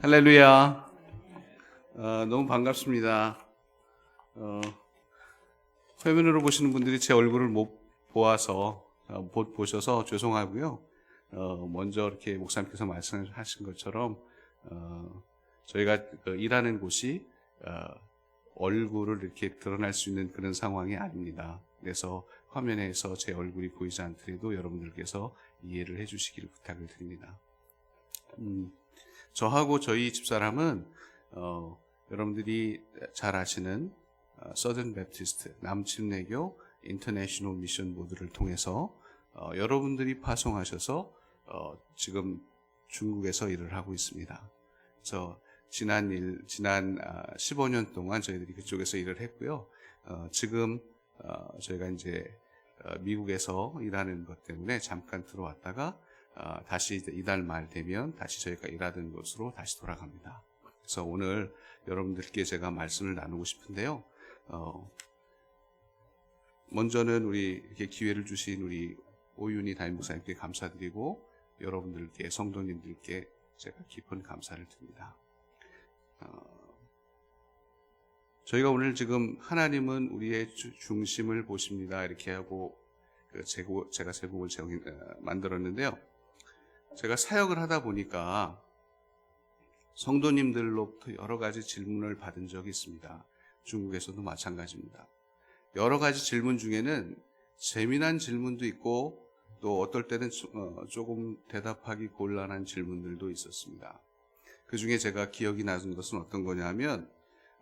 할렐루야. 너무 반갑습니다. 화면으로 보시는 분들이 제 얼굴을 못 보아서 못 보셔서 죄송하고요. 먼저 이렇게 목사님께서 말씀하신 것처럼 저희가 일하는 곳이 얼굴을 이렇게 드러날 수 있는 그런 상황이 아닙니다. 그래서 화면에서 제 얼굴이 보이지 않더라도 여러분들께서 이해를 해주시기를 부탁을 드립니다. 저하고 저희 집사람은 여러분들이 잘 아시는 서든 베프티스트 남침례교 인터내셔널 미션 모드를 통해서 여러분들이 파송하셔서 지금 중국에서 일을 하고 있습니다. 그래서 지난 15년 동안 저희들이 그쪽에서 일을 했고요. 지금 저희가 이제 미국에서 일하는 것 때문에 잠깐 들어왔다가 다시 이달 말 되면 다시 저희가 일하던 곳으로 다시 돌아갑니다. 그래서 오늘 여러분들께 제가 말씀을 나누고 싶은데요. 먼저는 우리 이렇게 기회를 주신 우리 오윤희 담임 목사님께 감사드리고 여러분들께 성도님들께 제가 깊은 감사를 드립니다. 저희가 오늘 지금 하나님은 우리의 중심을 보십니다 이렇게 하고 제가 제목을 만들었는데요. 제가 사역을 하다 보니까 성도님들로부터 여러 가지 질문을 받은 적이 있습니다. 중국에서도 마찬가지입니다. 여러 가지 질문 중에는 재미난 질문도 있고 또 어떨 때는 조금 대답하기 곤란한 질문들도 있었습니다. 그 중에 제가 기억이 나는 것은 어떤 거냐면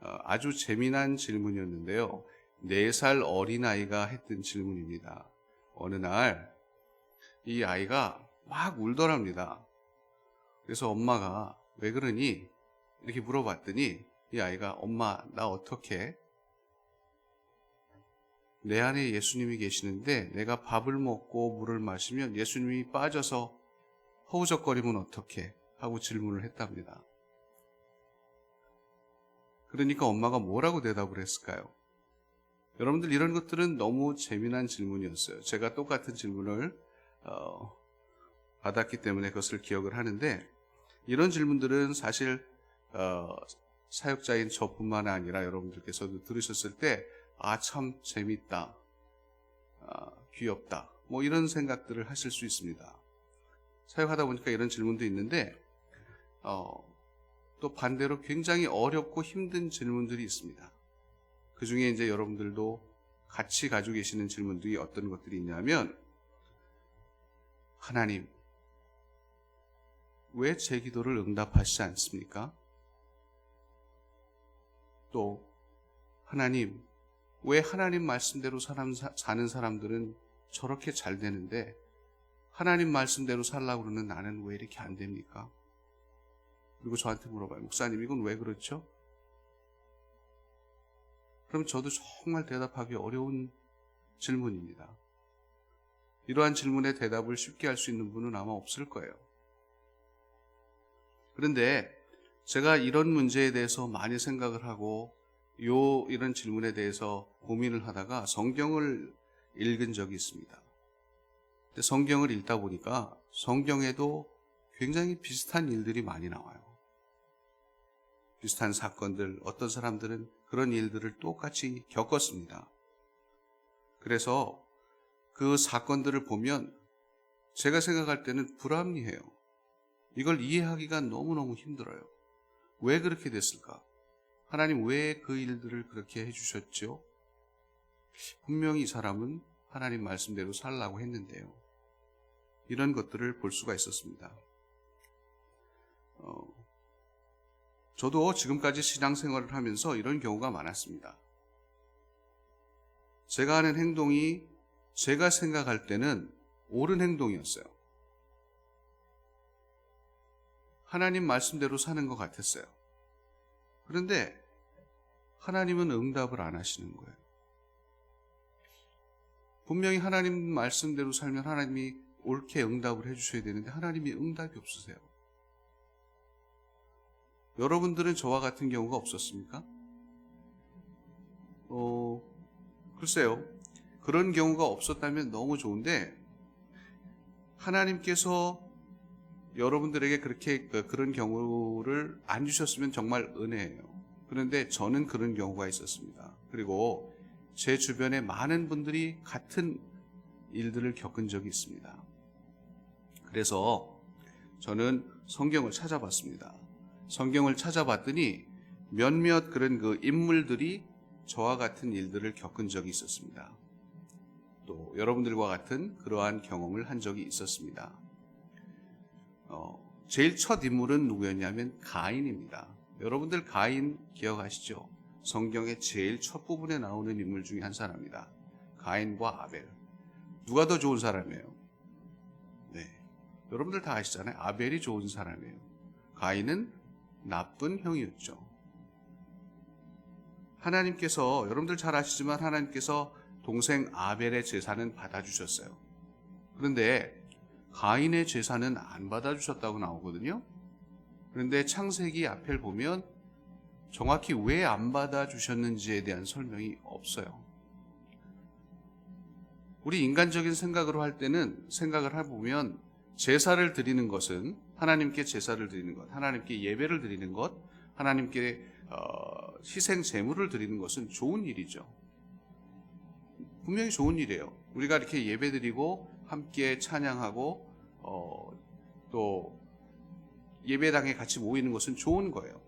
아주 재미난 질문이었는데요. 4살 어린아이가 했던 질문입니다. 어느 날 이 아이가 막 울더랍니다. 그래서 엄마가 왜 그러니? 이렇게 물어봤더니 이 아이가 엄마 나 어떡해? 내 안에 예수님이 계시는데 내가 밥을 먹고 물을 마시면 예수님이 빠져서 허우적거리면 어떡해? 하고 질문을 했답니다. 그러니까 엄마가 뭐라고 대답을 했을까요? 여러분들 이런 것들은 너무 재미난 질문이었어요. 제가 똑같은 질문을 받았기 때문에 그것을 기억을 하는데 이런 질문들은 사실 사역자인 저뿐만 아니라 여러분들께서도 들으셨을 때 참 재밌다, 귀엽다 뭐 이런 생각들을 하실 수 있습니다. 사역하다 보니까 이런 질문도 있는데 또 반대로 굉장히 어렵고 힘든 질문들이 있습니다. 그 중에 이제 여러분들도 같이 가지고 계시는 질문들이 어떤 것들이 있냐면 하나님 왜 제 기도를 응답하시지 않습니까? 또 하나님 왜 하나님 말씀대로 사는 사람들은 저렇게 잘 되는데 하나님 말씀대로 살라고 그러는 나는 왜 이렇게 안 됩니까? 그리고 저한테 물어봐요. 목사님 이건 왜 그렇죠? 그럼 저도 정말 대답하기 어려운 질문입니다. 이러한 질문에 대답을 쉽게 할 수 있는 분은 아마 없을 거예요. 그런데 제가 이런 문제에 대해서 많이 생각을 하고 이런 질문에 대해서 고민을 하다가 성경을 읽은 적이 있습니다. 근데 성경을 읽다 보니까 성경에도 굉장히 비슷한 일들이 많이 나와요. 비슷한 사건들, 어떤 사람들은 그런 일들을 똑같이 겪었습니다. 그래서 그 사건들을 보면 제가 생각할 때는 불합리해요. 이걸 이해하기가 너무너무 힘들어요. 왜 그렇게 됐을까? 하나님 왜 그 일들을 그렇게 해주셨죠? 분명히 이 사람은 하나님 말씀대로 살라고 했는데요. 이런 것들을 볼 수가 있었습니다. 저도 지금까지 신앙생활을 하면서 이런 경우가 많았습니다. 제가 하는 행동이 제가 생각할 때는 옳은 행동이었어요. 하나님 말씀대로 사는 것 같았어요. 그런데 하나님은 응답을 안 하시는 거예요. 분명히 하나님 말씀대로 살면 하나님이 옳게 응답을 해주셔야 되는데 하나님이 응답이 없으세요. 여러분들은 저와 같은 경우가 없었습니까? 글쎄요. 그런 경우가 없었다면 너무 좋은데 하나님께서 여러분들에게 그렇게 그런 경우를 안 주셨으면 정말 은혜예요. 그런데 저는 그런 경우가 있었습니다. 그리고 제 주변에 많은 분들이 같은 일들을 겪은 적이 있습니다. 그래서 저는 성경을 찾아봤습니다. 성경을 찾아봤더니 몇몇 그런 그 인물들이 저와 같은 일들을 겪은 적이 있었습니다. 또 여러분들과 같은 그러한 경험을 한 적이 있었습니다. 제일 첫 인물은 누구였냐면 가인입니다. 여러분들 가인 기억하시죠? 성경의 제일 첫 부분에 나오는 인물 중에 한 사람입니다. 가인과 아벨. 누가 더 좋은 사람이에요? 네, 여러분들 다 아시잖아요. 아벨이 좋은 사람이에요. 가인은 나쁜 형이었죠. 하나님께서, 여러분들 잘 아시지만 하나님께서 동생 아벨의 제사는 받아주셨어요. 그런데 가인의 제사는 안 받아주셨다고 나오거든요. 그런데 창세기 앞을 보면 정확히 왜 안 받아주셨는지에 대한 설명이 없어요. 우리 인간적인 생각으로 할 때는 생각을 해보면 제사를 드리는 것은 하나님께 제사를 드리는 것, 하나님께 예배를 드리는 것, 하나님께 희생 제물을 드리는 것은 좋은 일이죠. 분명히 좋은 일이에요. 우리가 이렇게 예배 드리고 함께 찬양하고 또 예배당에 같이 모이는 것은 좋은 거예요.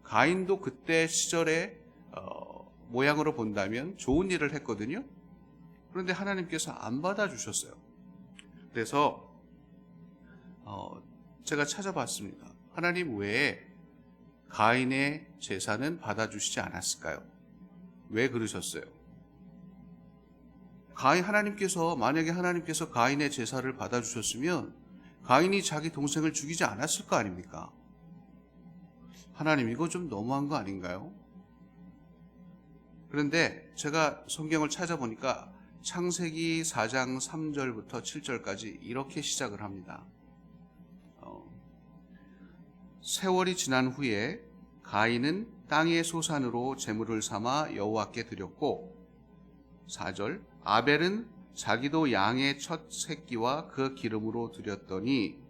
가인도 그때 시절의 모양으로 본다면 좋은 일을 했거든요. 그런데 하나님께서 안 받아주셨어요. 그래서 제가 찾아봤습니다. 하나님 왜 가인의 제사는 받아주시지 않았을까요? 왜 그러셨어요? 만약에 하나님께서 가인의 제사를 받아주셨으면 가인이 자기 동생을 죽이지 않았을 거 아닙니까? 하나님, 이거 좀 너무한 거 아닌가요? 그런데 제가 성경을 찾아보니까 창세기 4장 3절부터 7절까지 이렇게 시작을 합니다. 세월이 지난 후에 가인은 땅의 소산으로 제물을 삼아 여호와께 드렸고, 4절, 아벨은 자기도 양의 첫 새끼와 그 기름으로 드렸더니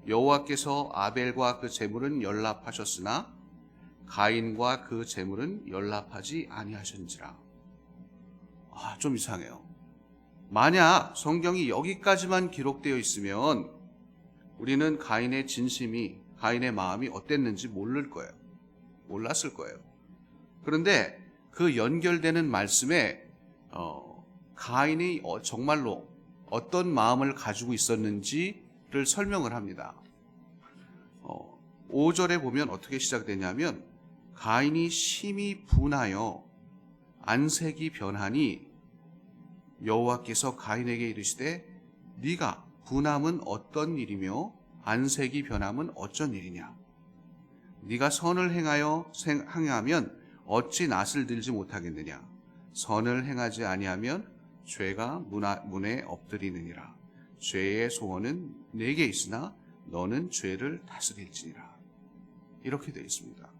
여호와께서 아벨과 그 제물은 연락하셨으나 가인과 그 제물은 연락하지 아니하셨는지라. 좀 이상해요. 만약 성경이 여기까지만 기록되어 있으면 우리는 가인의 진심이, 가인의 마음이 어땠는지 몰랐을 거예요. 그런데 그 연결되는 말씀에 가인이 정말로 어떤 마음을 가지고 있었는지를 설명을 합니다. 5절에 보면 어떻게 시작되냐면 가인이 심히 분하여 안색이 변하니 여호와께서 가인에게 이르시되 네가 분함은 어떤 일이며 안색이 변함은 어쩐 일이냐? 네가 선을 행하면 어찌 낯을 들지 못하겠느냐? 선을 행하지 아니하면 죄가 문에 엎드리느니라. 죄의 소원은 내게 있으나 너는 죄를 다스릴지니라. 이렇게 되어 있습니다.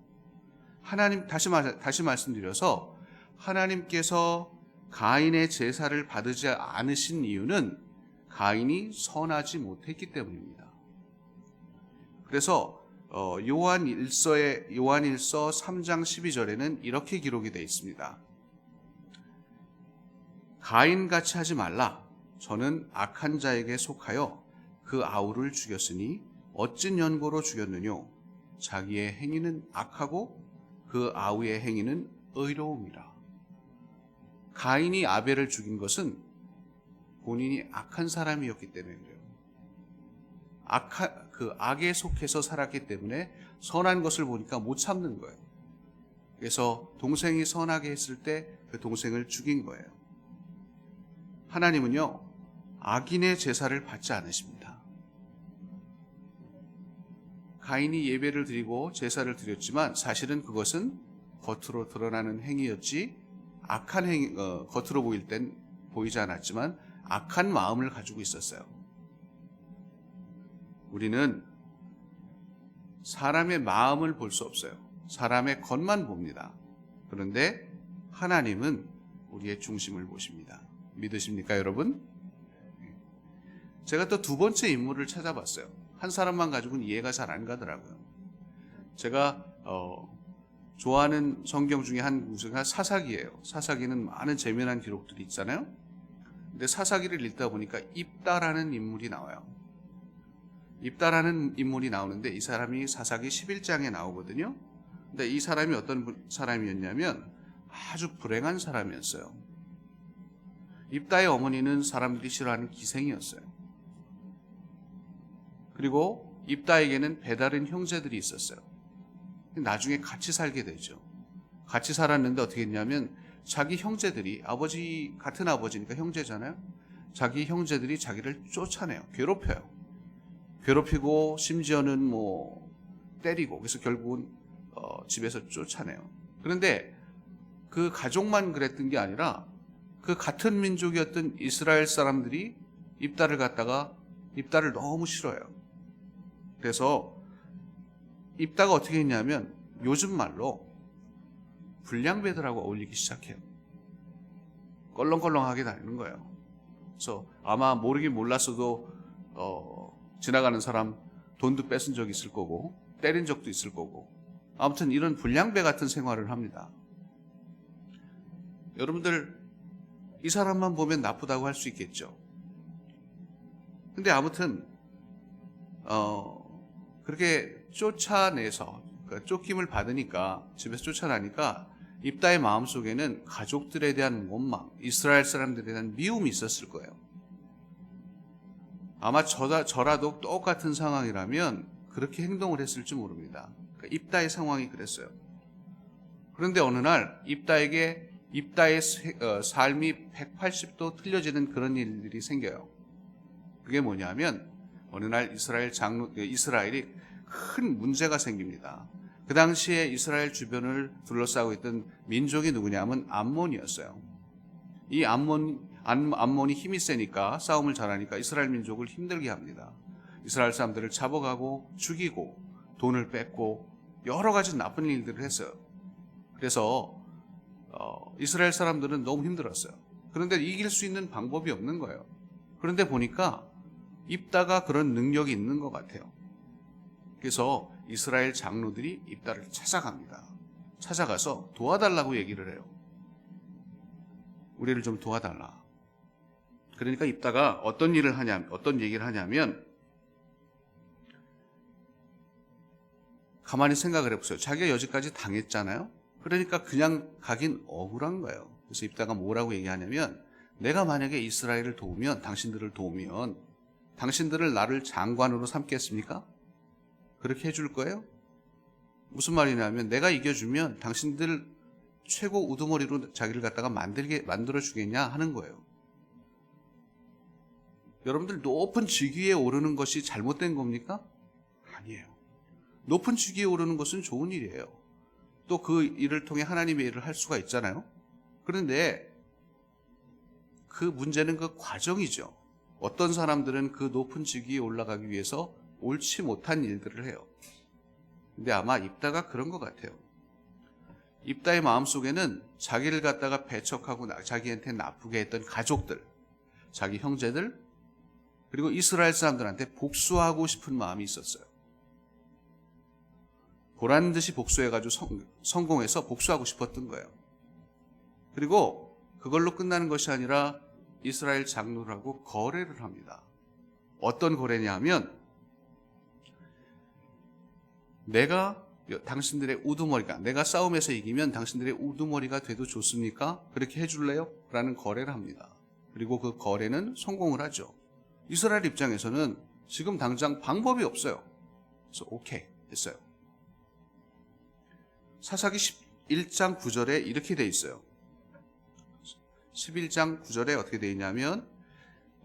하나님, 다시 말씀드려서 하나님께서 가인의 제사를 받지 않으신 이유는 가인이 선하지 못했기 때문입니다. 그래서 요한일서 3장 12절에는 이렇게 기록이 되어 있습니다. 가인같이 하지 말라. 저는 악한 자에게 속하여 그 아우를 죽였으니 어찐 연고로 죽였느뇨? 자기의 행위는 악하고 그 아우의 행위는 의로움이라. 가인이 아벨을 죽인 것은 본인이 악한 사람이었기 때문에 그래요. 그 악에 속해서 살았기 때문에 선한 것을 보니까 못 참는 거예요. 그래서 동생이 선하게 했을 때 그 동생을 죽인 거예요. 하나님은요, 악인의 제사를 받지 않으십니다. 가인이 예배를 드리고 제사를 드렸지만 사실은 그것은 겉으로 드러나는 행위였지 악한 행위, 겉으로 보일 땐 보이지 않았지만 악한 마음을 가지고 있었어요. 우리는 사람의 마음을 볼 수 없어요. 사람의 겉만 봅니다. 그런데 하나님은 우리의 중심을 보십니다. 믿으십니까, 여러분? 제가 또 두 번째 인물을 찾아봤어요. 한 사람만 가지고는 이해가 잘 안 가더라고요. 제가 좋아하는 성경 중에 한 구서가 사사기예요. 사사기는 많은 재미난 기록들이 있잖아요. 근데 사사기를 읽다 보니까 입다라는 인물이 나와요. 입다라는 인물이 나오는데 이 사람이 사사기 11장에 나오거든요. 근데 이 사람이 어떤 사람이었냐면 아주 불행한 사람이었어요. 입다의 어머니는 사람들이 싫어하는 기생이었어요. 그리고 입다에게는 배다른 형제들이 있었어요. 나중에 같이 살게 되죠. 같이 살았는데 어떻게 했냐면 자기 형제들이 같은 아버지니까 형제잖아요. 자기 형제들이 자기를 쫓아내요. 괴롭혀요. 괴롭히고 심지어는 때리고 그래서 결국은 집에서 쫓아내요. 그런데 그 가족만 그랬던 게 아니라 그 같은 민족이었던 이스라엘 사람들이 입다를 너무 싫어해요. 그래서 입다가 어떻게 했냐면 요즘 말로 불량배들하고 어울리기 시작해요. 껄렁껄렁하게 다니는 거예요. 그래서 아마 모르긴 몰랐어도 지나가는 사람 돈도 뺏은 적이 있을 거고 때린 적도 있을 거고 아무튼 이런 불량배 같은 생활을 합니다. 여러분들 이 사람만 보면 나쁘다고 할 수 있겠죠. 근데 아무튼 그렇게 쫓아내서 쫓김을 받으니까 집에서 쫓아나니까 입다의 마음속에는 가족들에 대한 원망, 이스라엘 사람들에 대한 미움이 있었을 거예요. 아마 저라도 똑같은 상황이라면 그렇게 행동을 했을지 모릅니다. 그러니까 입다의 상황이 그랬어요. 그런데 어느 날 입다의 삶이 180도 틀려지는 그런 일들이 생겨요. 그게 뭐냐면 어느 날 이스라엘이 큰 문제가 생깁니다. 그 당시에 이스라엘 주변을 둘러싸고 있던 민족이 누구냐면 암몬이었어요. 이 암몬이 힘이 세니까 싸움을 잘하니까 이스라엘 민족을 힘들게 합니다. 이스라엘 사람들을 잡아가고 죽이고 돈을 뺏고 여러 가지 나쁜 일들을 했어요. 그래서 이스라엘 사람들은 너무 힘들었어요. 그런데 이길 수 있는 방법이 없는 거예요. 그런데 보니까 입다가 그런 능력이 있는 것 같아요. 그래서 이스라엘 장로들이 입다를 찾아갑니다. 찾아가서 도와달라고 얘기를 해요. 우리를 좀 도와달라. 그러니까 입다가 어떤 얘기를 하냐면 가만히 생각을 해보세요. 자기가 여지까지 당했잖아요. 그러니까 그냥 가긴 억울한 거예요. 그래서 입다가 뭐라고 얘기하냐면 내가 만약에 이스라엘을 도우면 당신들을 도우면 당신들을 나를 장관으로 삼겠습니까? 그렇게 해줄 거예요? 무슨 말이냐면 내가 이겨주면 당신들 최고 우두머리로 자기를 갖다가 만들어주겠냐 하는 거예요. 여러분들 높은 직위에 오르는 것이 잘못된 겁니까? 아니에요. 높은 직위에 오르는 것은 좋은 일이에요. 또 그 일을 통해 하나님의 일을 할 수가 있잖아요. 그런데 그 문제는 그 과정이죠. 어떤 사람들은 그 높은 직위에 올라가기 위해서 옳지 못한 일들을 해요. 근데 아마 입다가 그런 것 같아요. 입다의 마음속에는 자기를 갖다가 배척하고 자기한테 나쁘게 했던 가족들, 자기 형제들, 그리고 이스라엘 사람들한테 복수하고 싶은 마음이 있었어요. 보란 듯이 복수해가지고 성공해서 복수하고 싶었던 거예요. 그리고 그걸로 끝나는 것이 아니라 이스라엘 장로들하고 거래를 합니다. 어떤 거래냐 하면 당신들의 우두머리가 내가 싸움에서 이기면 당신들의 우두머리가 돼도 좋습니까? 그렇게 해줄래요? 라는 거래를 합니다. 그리고 그 거래는 성공을 하죠. 이스라엘 입장에서는 지금 당장 방법이 없어요. 그래서 오케이 했어요. 사사기 11장 9절에 이렇게 돼 있어요. 11장 9절에 어떻게 돼 있냐면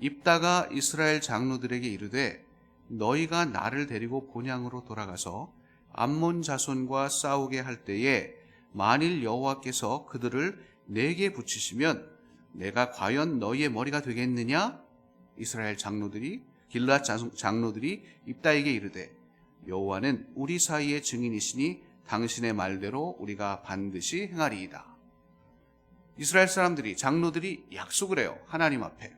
입다가 이스라엘 장로들에게 이르되 너희가 나를 데리고 본향으로 돌아가서 암몬 자손과 싸우게 할 때에 만일 여호와께서 그들을 내게 붙이시면 내가 과연 너희의 머리가 되겠느냐? 이스라엘 장로들이 길르앗 장로들이 입다에게 이르되 여호와는 우리 사이의 증인이시니 당신의 말대로 우리가 반드시 행하리이다. 이스라엘 사람들이 장로들이 약속을 해요. 하나님 앞에.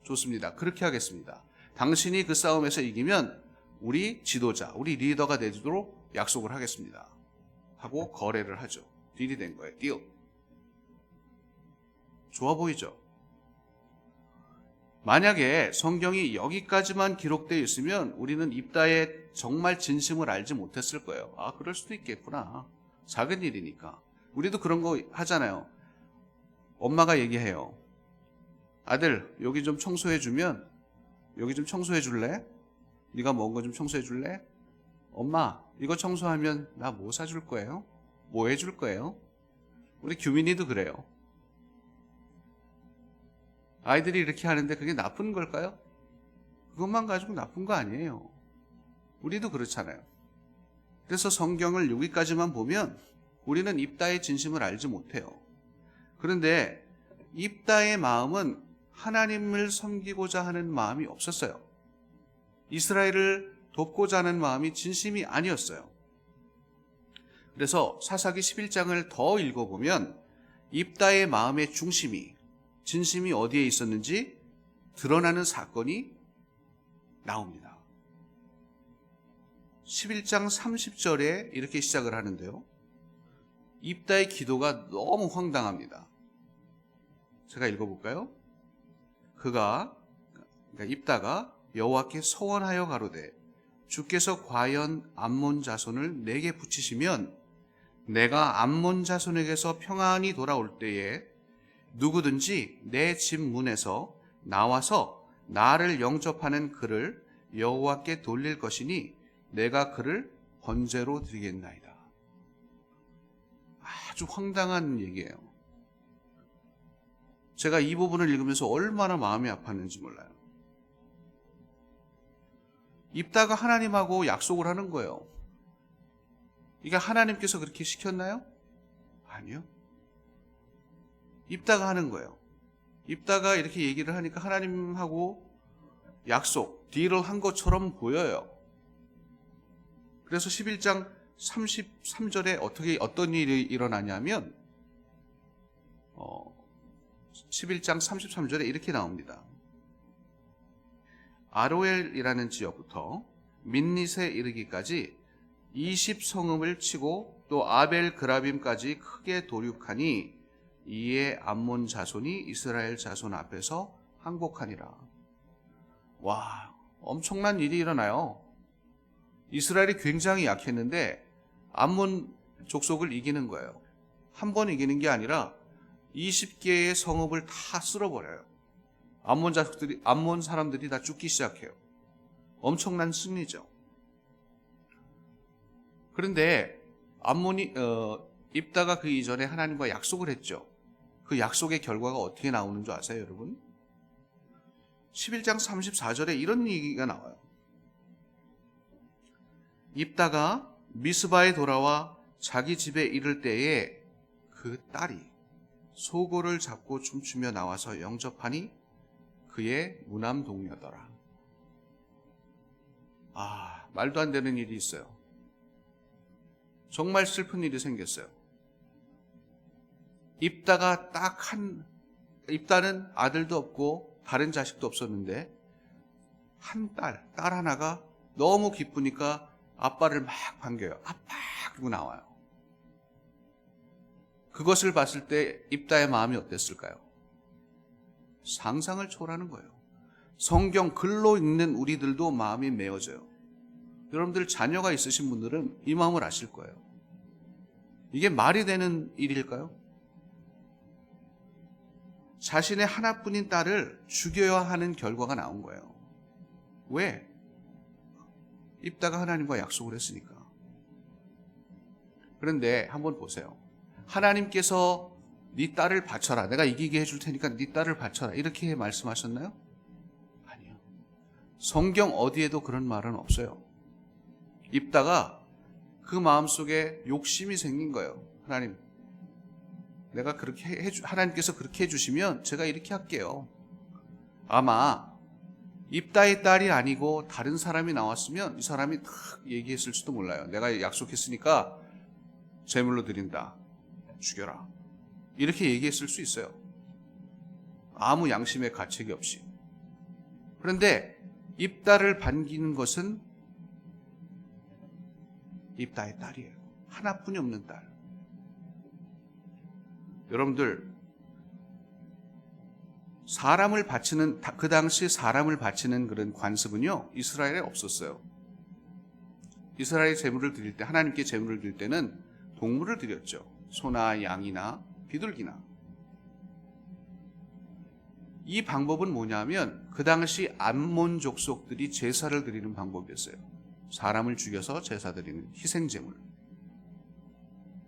좋습니다. 그렇게 하겠습니다. 당신이 그 싸움에서 이기면 우리 지도자, 우리 리더가 되도록 약속을 하겠습니다. 하고 거래를 하죠. 딜이 된 거예요. 딜. 좋아 보이죠? 만약에 성경이 여기까지만 기록되어 있으면 우리는 입다의 정말 진심을 알지 못했을 거예요. 아, 그럴 수도 있겠구나. 작은 일이니까. 우리도 그런 거 하잖아요. 엄마가 얘기해요. 아들, 여기 좀 청소해주면, 여기 좀 청소해줄래? 네가 먹은 거 좀 청소해줄래? 엄마, 이거 청소하면 나 뭐 사줄 거예요? 뭐 해줄 거예요? 우리 규민이도 그래요. 아이들이 이렇게 하는데 그게 나쁜 걸까요? 그것만 가지고 나쁜 거 아니에요. 우리도 그렇잖아요. 그래서 성경을 여기까지만 보면 우리는 입다의 진심을 알지 못해요. 그런데 입다의 마음은 하나님을 섬기고자 하는 마음이 없었어요. 이스라엘을 돕고자 하는 마음이 진심이 아니었어요. 그래서 사사기 11장을 더 읽어보면 입다의 마음의 중심이, 진심이 어디에 있었는지 드러나는 사건이 나옵니다. 11장 30절에 이렇게 시작을 하는데요. 입다의 기도가 너무 황당합니다. 제가 읽어볼까요? 그러니까 입다가 여호와께 서원하여 가로되 주께서 과연 암몬 자손을 내게 붙이시면 내가 암몬 자손에게서 평안히 돌아올 때에 누구든지 내 집 문에서 나와서 나를 영접하는 그를 여호와께 돌릴 것이니 내가 그를 번제로 드리겠나이다. 아주 황당한 얘기예요. 제가 이 부분을 읽으면서 얼마나 마음이 아팠는지 몰라요. 입다가 하나님하고 약속을 하는 거예요. 이게 하나님께서 그렇게 시켰나요? 아니요. 입다가 하는 거예요. 입다가 이렇게 얘기를 하니까 하나님하고 약속, 딜을 한 것처럼 보여요. 그래서 11장 33절에 어떤 일이 일어나냐면 11장 33절에 이렇게 나옵니다. 아로엘이라는 지역부터 민닛에 이르기까지 20성읍을 치고 또 아벨 그라빔까지 크게 도륙하니 이에 암몬 자손이 이스라엘 자손 앞에서 항복하니라. 와, 엄청난 일이 일어나요. 이스라엘이 굉장히 약했는데 암몬 족속을 이기는 거예요. 한 번 이기는 게 아니라 20개의 성읍을 다 쓸어버려요. 암몬 사람들이 다 죽기 시작해요. 엄청난 승리죠. 그런데 암몬이 입다가 그 이전에 하나님과 약속을 했죠. 그 약속의 결과가 어떻게 나오는 줄 아세요, 여러분? 11장 34절에 이런 얘기가 나와요. 입다가 미스바에 돌아와 자기 집에 이를 때에 그 딸이 소고를 잡고 춤추며 나와서 영접하니 그의 무남 동료더라. 아, 말도 안 되는 일이 있어요. 정말 슬픈 일이 생겼어요. 입다는 아들도 없고 다른 자식도 없었는데 딸 하나가 너무 기쁘니까 아빠를 막 반겨요. 아빠! 그러고 나와요. 그것을 봤을 때 입다의 마음이 어땠을까요? 상상을 초월하는 거예요. 성경 글로 읽는 우리들도 마음이 메어져요. 여러분들 자녀가 있으신 분들은 이 마음을 아실 거예요. 이게 말이 되는 일일까요? 자신의 하나뿐인 딸을 죽여야 하는 결과가 나온 거예요. 왜? 입다가 하나님과 약속을 했으니까. 그런데 한번 보세요. 하나님께서 네 딸을 바쳐라. 내가 이기게 해줄 테니까 네 딸을 바쳐라. 이렇게 말씀하셨나요? 아니요. 성경 어디에도 그런 말은 없어요. 입다가 그 마음속에 욕심이 생긴 거예요. 하나님, 내가 하나님께서 그렇게 해주시면 제가 이렇게 할게요. 아마 입다의 딸이 아니고 다른 사람이 나왔으면 이 사람이 탁 얘기했을 수도 몰라요. 내가 약속했으니까 제물로 드린다. 죽여라. 이렇게 얘기했을 수 있어요. 아무 양심의 가책이 없이. 그런데 입다를 반기는 것은 입다의 딸이에요. 하나뿐이 없는 딸. 여러분들, 사람을 바치는, 그 당시 사람을 바치는 그런 관습은요, 이스라엘에 없었어요. 이스라엘 제물을 드릴 때, 하나님께 제물을 드릴 때는 동물을 드렸죠. 소나 양이나 비둘기나. 이 방법은 뭐냐면 그 당시 암몬 족속들이 제사를 드리는 방법이었어요. 사람을 죽여서 제사 드리는 희생제물.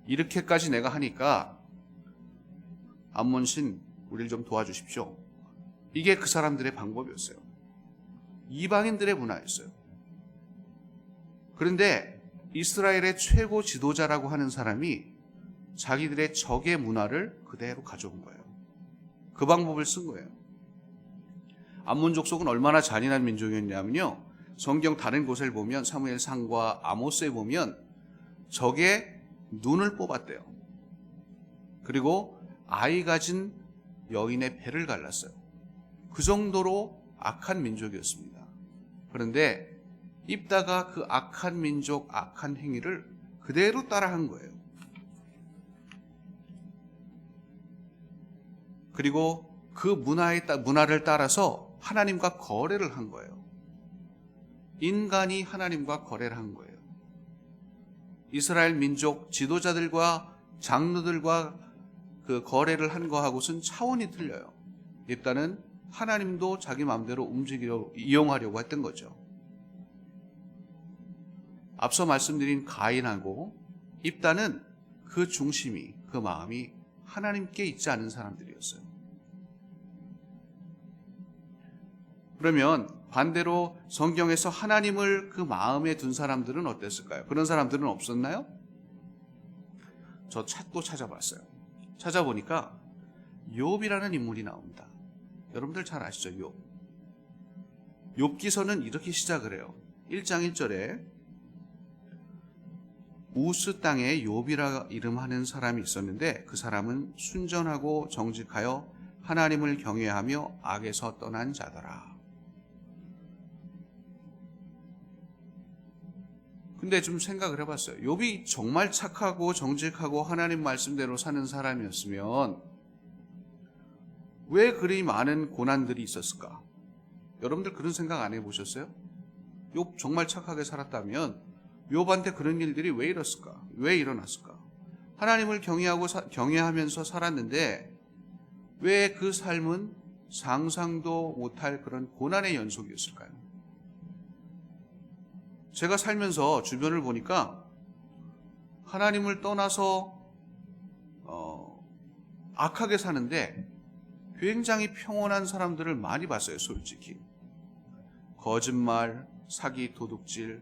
이렇게까지 내가 하니까 암몬 신 우리를 좀 도와주십시오. 이게 그 사람들의 방법이었어요. 이방인들의 문화였어요. 그런데 이스라엘의 최고 지도자라고 하는 사람이 자기들의 적의 문화를 그대로 가져온 거예요. 그 방법을 쓴 거예요. 암몬 족속은 얼마나 잔인한 민족이었냐면요, 성경 다른 곳을 보면 사무엘상과 아모스에 보면 적의 눈을 뽑았대요. 그리고 아이 가진 여인의 배를 갈랐어요. 그 정도로 악한 민족이었습니다. 그런데 입다가 그 악한 민족, 악한 행위를 그대로 따라한 거예요. 그리고 그 문화를 따라서 하나님과 거래를 한 거예요. 인간이 하나님과 거래를 한 거예요. 이스라엘 민족 지도자들과 장로들과 그 거래를 한 거하고는 차원이 틀려요. 입다는 하나님도 자기 마음대로 이용하려고 했던 거죠. 앞서 말씀드린 가인하고 입다는 그 중심이, 그 마음이 하나님께 있지 않은 사람들이었어요. 그러면 반대로 성경에서 하나님을 그 마음에 둔 사람들은 어땠을까요? 그런 사람들은 없었나요? 저 또 찾아봤어요. 찾아보니까 욥이라는 인물이 나옵니다. 여러분들 잘 아시죠? 욥. 욥기서는 이렇게 시작을 해요. 1장 1절에 우스 땅에 욥이라 이름하는 사람이 있었는데 그 사람은 순전하고 정직하여 하나님을 경외하며 악에서 떠난 자더라. 근데 좀 생각을 해봤어요. 욥이 정말 착하고 정직하고 하나님 말씀대로 사는 사람이었으면 왜 그리 많은 고난들이 있었을까? 여러분들 그런 생각 안 해보셨어요? 욥 정말 착하게 살았다면 욥한테 그런 일들이 왜 이랬을까? 왜 일어났을까? 하나님을 경외하면서 살았는데 왜 그 삶은 상상도 못할 그런 고난의 연속이었을까요? 제가 살면서 주변을 보니까 하나님을 떠나서 악하게 사는데 굉장히 평온한 사람들을 많이 봤어요. 솔직히 거짓말, 사기, 도둑질,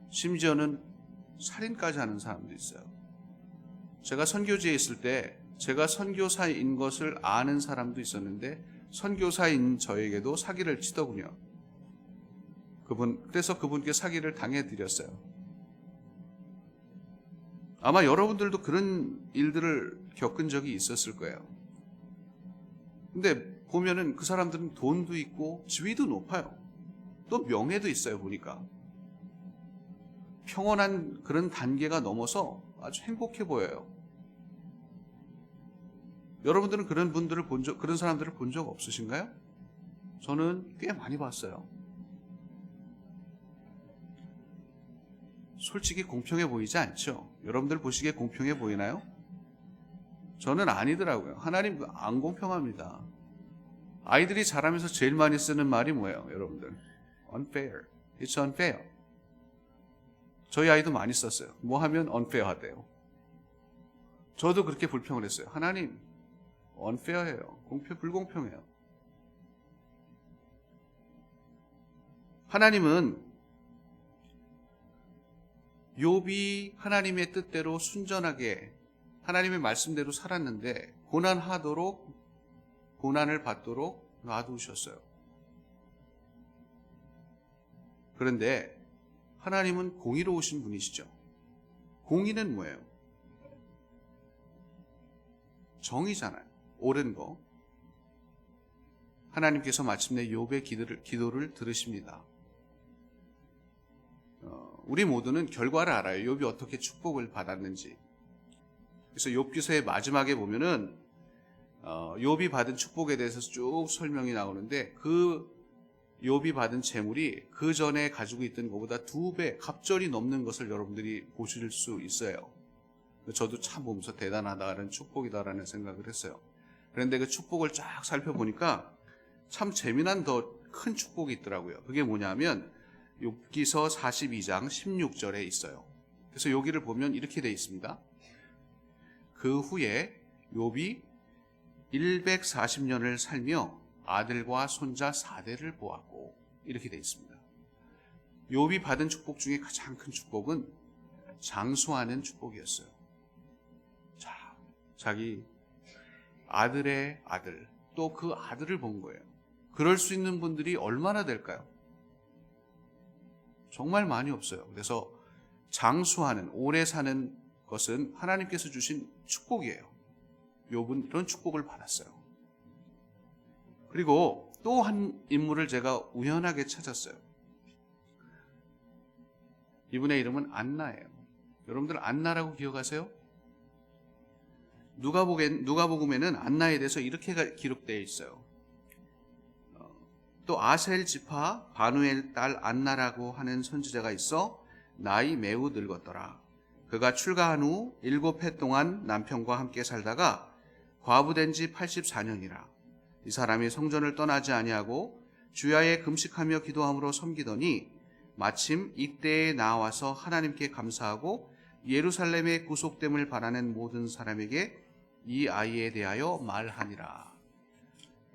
심지어는 살인까지 하는 사람도 있어요. 제가 선교지에 있을 때 제가 선교사인 것을 아는 사람도 있었는데 선교사인 저에게도 사기를 치더군요. 그래서 그분께 사기를 당해드렸어요. 아마 여러분들도 그런 일들을 겪은 적이 있었을 거예요. 근데 보면은 그 사람들은 돈도 있고 지위도 높아요. 또 명예도 있어요. 보니까 평온한 그런 단계가 넘어서 아주 행복해 보여요. 여러분들은 그런 사람들을 본 적 없으신가요? 저는 꽤 많이 봤어요. 솔직히 공평해 보이지 않죠? 여러분들 보시기에 공평해 보이나요? 저는 아니더라고요. 하나님 안 공평합니다. 아이들이 자라면서 제일 많이 쓰는 말이 뭐예요, 여러분들? Unfair. It's unfair. 저희 아이도 많이 썼어요. 뭐 하면 unfair 하대요. 저도 그렇게 불평을 했어요. 하나님, unfair해요. 불공평해요. 하나님은 욥이 하나님의 뜻대로 순전하게 하나님의 말씀대로 살았는데 고난을 받도록 놔두셨어요. 그런데 하나님은 공의로우신 분이시죠. 공의는 뭐예요? 정의잖아요. 옳은 거. 하나님께서 마침내 욥의 기도를 들으십니다. 우리 모두는 결과를 알아요. 욥이 어떻게 축복을 받았는지. 그래서 욥기서의 마지막에 보면은 욥이 받은 축복에 대해서 쭉 설명이 나오는데 그 욥이 받은 재물이 그 전에 가지고 있던 것보다 2배 갑절이 넘는 것을 여러분들이 보실 수 있어요. 저도 참 보면서 대단하다는 축복이다라는 생각을 했어요. 그런데 그 축복을 쫙 살펴보니까 참 재미난 더 큰 축복이 있더라고요. 그게 뭐냐면 욥기서 42장 16절에 있어요. 그래서 여기를 보면 이렇게 되어 있습니다. 그 후에 욥이 140년을 살며 아들과 손자 4대를 보았고, 이렇게 되어 있습니다. 욥이 받은 축복 중에 가장 큰 축복은 장수하는 축복이었어요. 자, 자기 아들의 아들, 또 그 아들을 본 거예요. 그럴 수 있는 분들이 얼마나 될까요? 정말 많이 없어요. 그래서 장수하는, 오래 사는 것은 하나님께서 주신 축복이에요. 욥은 이런 축복을 받았어요. 그리고 또 한 인물을 제가 우연하게 찾았어요. 이분의 이름은 안나예요. 여러분들 안나라고 기억하세요? 누가복음에는 안나에 대해서 이렇게 기록되어 있어요. 또 아셀 지파 바누엘 딸 안나라고 하는 선지자가 있어 나이 매우 늙었더라. 그가 출가한 후 7해 동안 남편과 함께 살다가 과부된 지 84년이라. 이 사람이 성전을 떠나지 아니하고 주야에 금식하며 기도함으로 섬기더니 마침 이때에 나와서 하나님께 감사하고 예루살렘의 구속됨을 바라는 모든 사람에게 이 아이에 대하여 말하니라.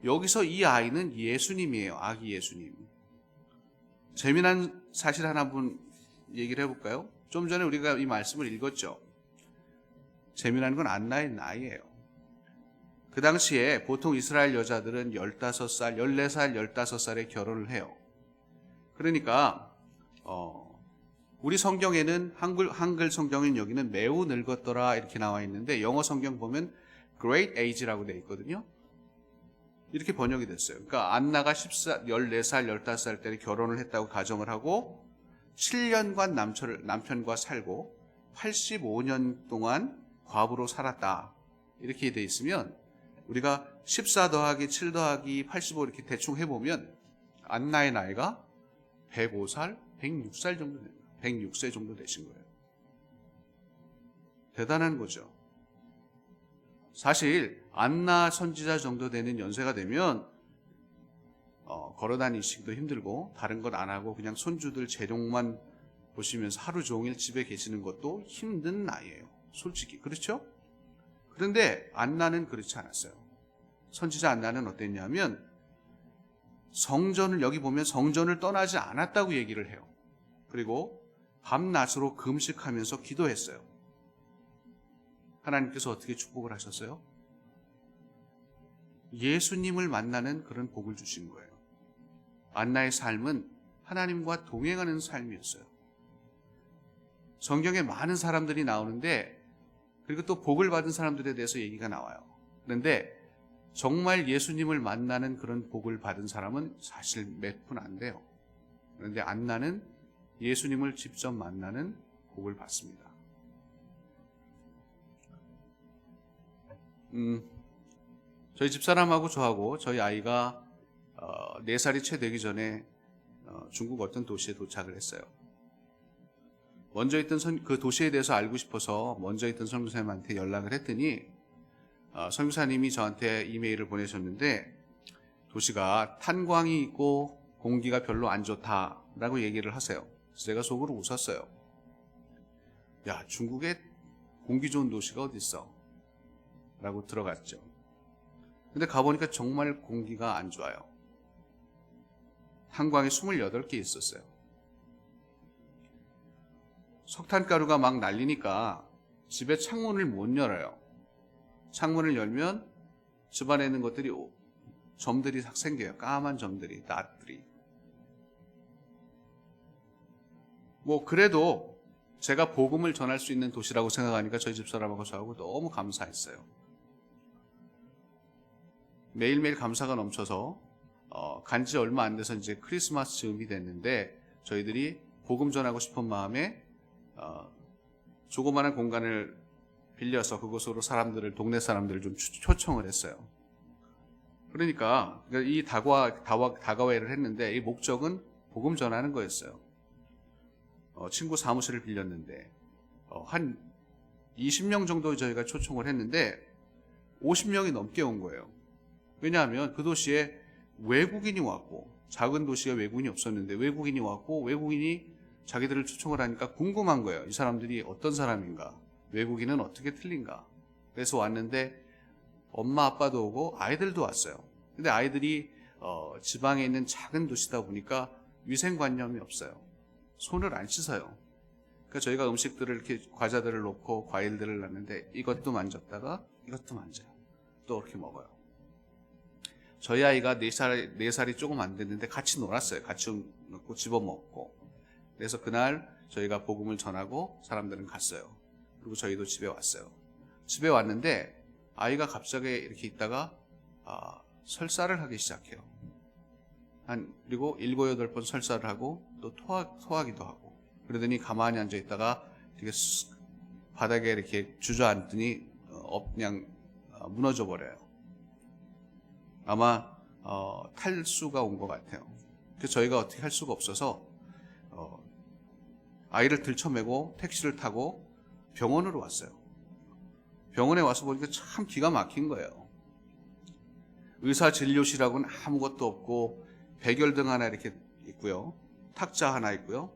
여기서 이 아이는 예수님이에요. 아기 예수님. 재미난 사실 하나 한번 얘기를 해볼까요? 좀 전에 우리가 이 말씀을 읽었죠. 재미난 건 안나의 나이예요. 그 당시에 보통 이스라엘 여자들은 15살, 14살, 15살에 결혼을 해요. 그러니까 우리 성경에는 한글 성경인 여기는 매우 늙었더라 이렇게 나와 있는데 영어 성경 보면 great age라고 되어 있거든요. 이렇게 번역이 됐어요. 그러니까 안나가 14살, 14살, 15살 때 결혼을 했다고 가정을 하고 7년간 남편과 살고 85년 동안 과부로 살았다. 이렇게 돼 있으면 우리가 14 더하기 7 더하기 85 이렇게 대충 해보면 안나의 나이가 105살, 106살 정도 됩니다. 106세 정도 되신 거예요. 대단한 거죠. 사실 안나 선지자 정도 되는 연세가 되면 걸어다니시기도 힘들고 다른 것 안 하고 그냥 손주들 재롱만 보시면서 하루 종일 집에 계시는 것도 힘든 나이예요. 솔직히 그렇죠? 그런데 안나는 그렇지 않았어요. 선지자 안나는 어땠냐면 성전을 여기 보면 성전을 떠나지 않았다고 얘기를 해요. 그리고 밤낮으로 금식하면서 기도했어요. 하나님께서 어떻게 축복을 하셨어요? 예수님을 만나는 그런 복을 주신 거예요. 안나의 삶은 하나님과 동행하는 삶이었어요. 성경에 많은 사람들이 나오는데 그리고 또 복을 받은 사람들에 대해서 얘기가 나와요. 그런데 정말 예수님을 만나는 그런 복을 받은 사람은 사실 몇 분 안 돼요. 그런데 안나는 예수님을 직접 만나는 복을 받습니다. 저희 집사람하고 저하고 저희 아이가 4살이 채 되기 전에 중국 어떤 도시에 도착을 했어요. 먼저 있던 그 도시에 대해서 알고 싶어서 먼저 있던 선교사님한테 연락을 했더니 선교사님이 저한테 이메일을 보내셨는데 도시가 탄광이 있고 공기가 별로 안 좋다라고 얘기를 하세요. 그래서 제가 속으로 웃었어요. 야, 중국에 공기 좋은 도시가 어디 있어? 라고 들어갔죠. 근데 가보니까 정말 공기가 안 좋아요. 탄광이 28개 있었어요. 석탄가루가 막 날리니까 집에 창문을 못 열어요. 창문을 열면 집안에 있는 것들이 점들이 싹 생겨요. 까만 점들이, 낫들이. 뭐 그래도 제가 복음을 전할 수 있는 도시라고 생각하니까 저희 집사람하고 저하고 너무 감사했어요. 매일매일 감사가 넘쳐서 간지 얼마 안 돼서 이제 크리스마스 즈음이 됐는데 저희들이 복음 전하고 싶은 마음에 조그마한 공간을 빌려서 그곳으로 동네 사람들을 좀 초청을 했어요. 그러니까 이 다과회를 했는데 이 목적은 복음 전하는 거였어요. 친구 사무실을 빌렸는데 한 20명 정도 저희가 초청을 했는데 50명이 넘게 온 거예요. 왜냐하면 그 도시에 외국인이 왔고, 작은 도시에 외국인이 없었는데 외국인이 왔고, 외국인이 자기들을 초청을 하니까 궁금한 거예요. 이 사람들이 어떤 사람인가, 외국인은 어떻게 틀린가. 그래서 왔는데 엄마 아빠도 오고 아이들도 왔어요. 근데 아이들이 지방에 있는 작은 도시다 보니까 위생관념이 없어요. 손을 안 씻어요. 그러니까 저희가 음식들을 이렇게 과자들을 놓고 과일들을 놨는데 이것도 만졌다가 이것도 만져요. 또 이렇게 먹어요. 저희 아이가 4살이 조금 안 됐는데 같이 놀았어요. 같이 놓고 집어먹고. 그래서 그날 저희가 복음을 전하고 사람들은 갔어요. 그리고 저희도 집에 왔어요. 집에 왔는데 아이가 갑자기 이렇게 있다가 설사를 하기 시작해요. 그리고 7, 8번 설사를 하고 또 토하기도 하고. 그러더니 가만히 앉아 있다가 되게 바닥에 이렇게 주저앉더니 그냥 무너져 버려요. 아마 탈수가 온 것 같아요. 그래서 저희가 어떻게 할 수가 없어서 아이를 들쳐매고 택시를 타고 병원으로 왔어요. 병원에 와서 보니까 참 기가 막힌 거예요. 의사 진료실하고는 아무것도 없고 백열등 하나 이렇게 있고요. 탁자 하나 있고요.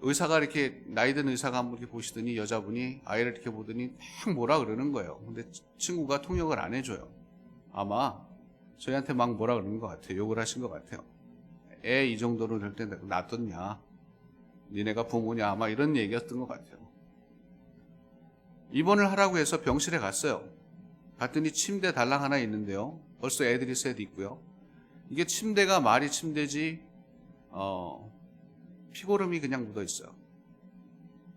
의사가 이렇게 나이 든 의사가 한번 이렇게 보시더니 여자분이 아이를 이렇게 보더니 막 뭐라 그러는 거예요. 근데 친구가 통역을 안 해줘요. 아마 저희한테 막 뭐라 그러는 것 같아요. 욕을 하신 것 같아요. 애 이 정도로 될 때 놔뒀냐? 니네가 부모냐? 아마 이런 얘기였던 것 같아요. 입원을 하라고 해서 병실에 갔어요. 갔더니 침대 달랑 하나 있는데요. 벌써 애들이 셋 있고요. 이게 침대가 말이 침대지 피고름이 그냥 묻어 있어요.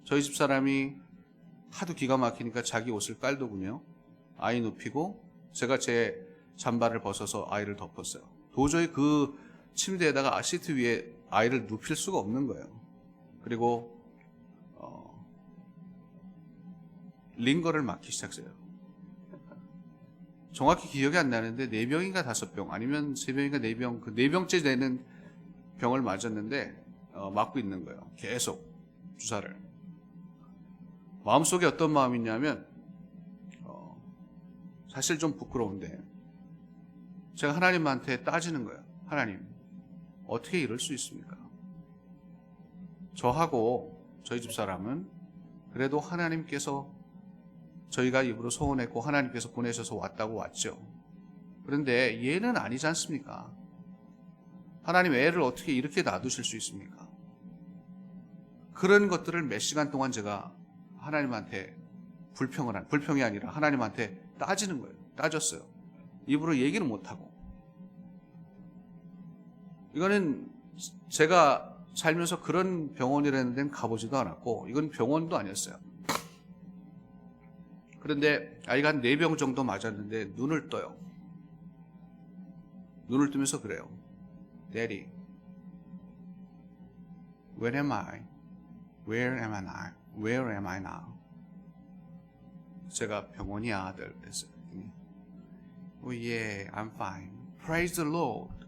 저희 집 사람이 하도 기가 막히니까 자기 옷을 깔더군요. 아이 눕히고 제가 제 잠바를 벗어서 아이를 덮었어요. 도저히 그 침대에다가 시트 위에 아이를 눕힐 수가 없는 거예요. 그리고 링거를 맞기 시작해요. 정확히 기억이 안 나는데 4병인가 5병 아니면 3병인가 4병 그 4병째 되는 병을 맞았는데 맞고 있는 거예요. 계속 주사를. 마음속에 어떤 마음이 있냐면 사실 좀 부끄러운데 제가 하나님한테 따지는 거예요. 하나님 어떻게 이럴 수 있습니까? 저하고 저희 집 사람은 그래도 하나님께서 저희가 입으로 소원했고 하나님께서 보내셔서 왔다고 왔죠. 그런데 얘는 아니지 않습니까? 하나님 애를 어떻게 이렇게 놔두실 수 있습니까? 그런 것들을 몇 시간 동안 제가 하나님한테 불평이 아니라 하나님한테 따지는 거예요. 따졌어요. 입으로 얘기는 못하고. 이거는 제가 살면서 그런 병원이라는 데는 가보지도 않았고 이건 병원도 아니었어요. 그런데 아이가 한 4병 정도 맞았는데 눈을 떠요. 눈을 뜨면서 그래요. Daddy, where am I? Where am I? Where am I now? 제가 병원이야 아들 그랬어요. Oh yeah, I'm fine. Praise the Lord.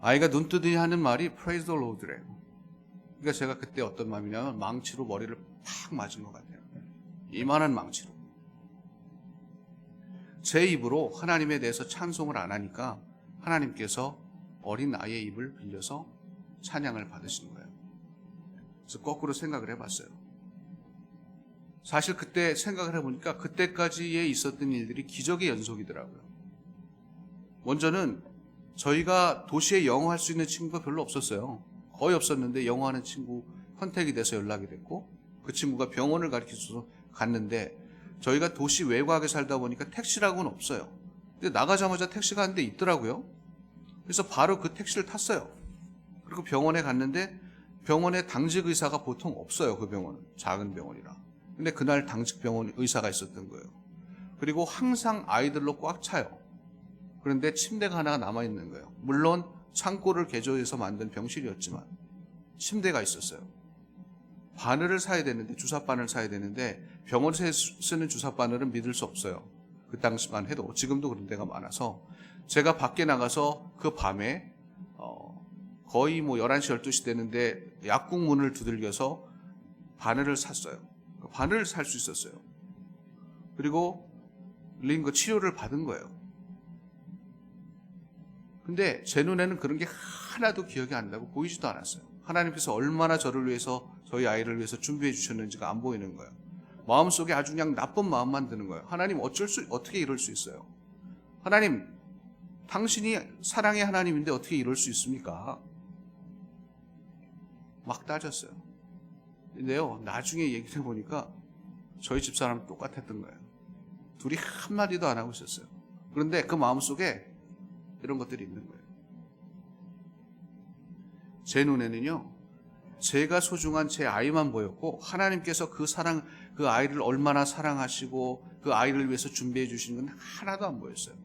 아이가 눈 뜨더니 하는 말이 Praise the Lord래요. 그러니까 제가 그때 어떤 마음이냐면 망치로 머리를 팍 맞은 것 같아요. 이만한 망치로. 제 입으로 하나님에 대해서 찬송을 안 하니까 하나님께서 어린 아이의 입을 빌려서 찬양을 받으신 거예요. 그래서 거꾸로 생각을 해봤어요. 사실 그때 생각을 해보니까 그때까지에 있었던 일들이 기적의 연속이더라고요. 먼저는 저희가 도시에 영어할 수 있는 친구가 별로 없었어요. 거의 없었는데 영어하는 친구 컨택이 돼서 연락이 됐고 그 친구가 병원을 가르쳐줘서 갔는데 저희가 도시 외곽에 살다 보니까 택시라고는 없어요. 근데 나가자마자 택시가 한 대 있더라고요. 그래서 바로 그 택시를 탔어요. 그리고 병원에 갔는데 병원에 당직 의사가 보통 없어요. 그 병원은 작은 병원이라. 근데 그날 당직 병원 의사가 있었던 거예요. 그리고 항상 아이들로 꽉 차요. 그런데 침대가 하나가 남아있는 거예요. 물론 창고를 개조해서 만든 병실이었지만 침대가 있었어요. 바늘을 사야 되는데, 주사 바늘 사야 되는데 병원에서 쓰는 주사 바늘은 믿을 수 없어요. 그 당시만 해도. 지금도 그런 데가 많아서 제가 밖에 나가서 그 밤에 거의 뭐 11시 12시 되는데 약국 문을 두들겨서 바늘을 샀어요. 바늘을 살 수 있었어요. 그리고 링거 치료를 받은 거예요. 근데 제 눈에는 그런 게 하나도 기억이 안 나고 보이지도 않았어요. 하나님께서 얼마나 저를 위해서, 저희 아이를 위해서 준비해 주셨는지가 안 보이는 거예요. 마음속에 아주 그냥 나쁜 마음만 드는 거예요. 하나님 어떻게 이럴 수 있어요? 하나님, 당신이 사랑의 하나님인데 어떻게 이럴 수 있습니까? 막 따졌어요. 근데요, 나중에 얘기를 해보니까 저희 집사람 똑같았던 거예요. 둘이 한마디도 안 하고 있었어요. 그런데 그 마음속에 이런 것들이 있는 거예요. 제 눈에는요, 제가 소중한 제 아이만 보였고, 하나님께서 그 아이를 얼마나 사랑하시고 그 아이를 위해서 준비해 주시는 건 하나도 안 보였어요.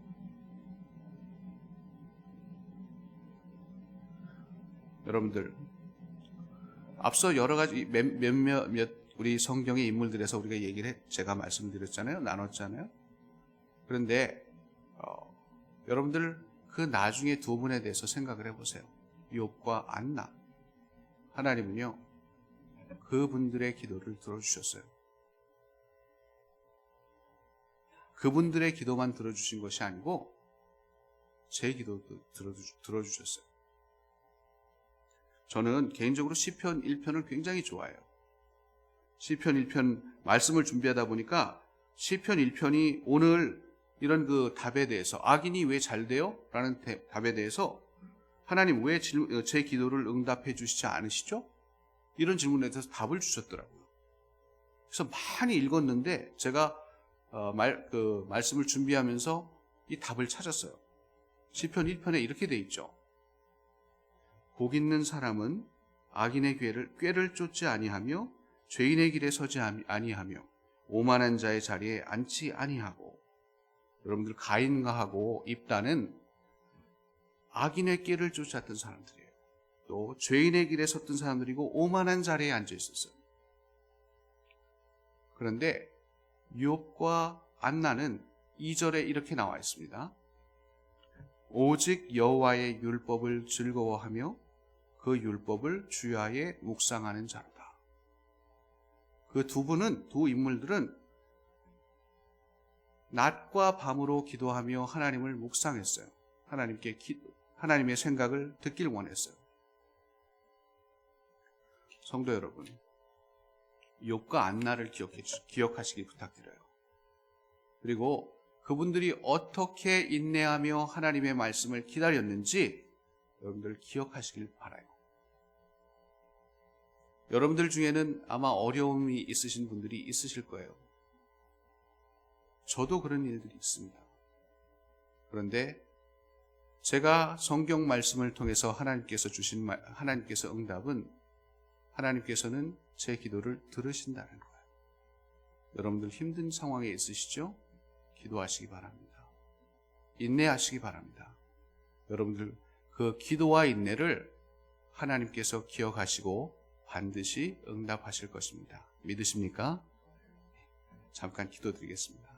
여러분들, 앞서 여러 가지 몇몇 우리 성경의 인물들에서 우리가 제가 말씀드렸잖아요. 나눴잖아요. 그런데 여러분들 그 나중에 두 분에 대해서 생각을 해보세요. 욥과 안나. 하나님은요, 그분들의 기도를 들어주셨어요. 그분들의 기도만 들어주신 것이 아니고 제 기도도 들어주셨어요. 저는 개인적으로 시편 1편을 굉장히 좋아해요. 시편 1편 말씀을 준비하다 보니까 시편 1편이 오늘 이런 그 답에 대해서, 악인이 왜 잘 돼요? 라는 답에 대해서 하나님 왜 제 기도를 응답해 주시지 않으시죠? 이런 질문에 대해서 답을 주셨더라고요. 그래서 많이 읽었는데 제가 말씀을 준비하면서 이 답을 찾았어요. 시편 1편에 이렇게 돼 있죠. 복 있는 사람은 악인의 꾀를 쫓지 아니하며 죄인의 길에 서지 아니하며 오만한 자의 자리에 앉지 아니하고. 여러분들, 가인과하고 입다는 악인의 꾀를 쫓았던 사람들이에요. 또 죄인의 길에 섰던 사람들이고 오만한 자리에 앉아 있었어요. 그런데 욥과 안나는 2절에 이렇게 나와 있습니다. 오직 여호와의 율법을 즐거워하며 그 율법을 주야에 묵상하는 자로다. 그 두 인물들은 낮과 밤으로 기도하며 하나님을 묵상했어요. 하나님의 생각을 듣길 원했어요. 성도 여러분, 욥과 안나를 기억하시기 부탁드려요. 그리고 그분들이 어떻게 인내하며 하나님의 말씀을 기다렸는지 여러분들 기억하시길 바라요. 여러분들 중에는 아마 어려움이 있으신 분들이 있으실 거예요. 저도 그런 일들이 있습니다. 그런데 제가 성경 말씀을 통해서 하나님께서 응답은, 하나님께서는 제 기도를 들으신다는 거예요. 여러분들 힘든 상황에 있으시죠? 기도하시기 바랍니다. 인내하시기 바랍니다. 여러분들 그 기도와 인내를 하나님께서 기억하시고 반드시 응답하실 것입니다. 믿으십니까? 잠깐 기도드리겠습니다.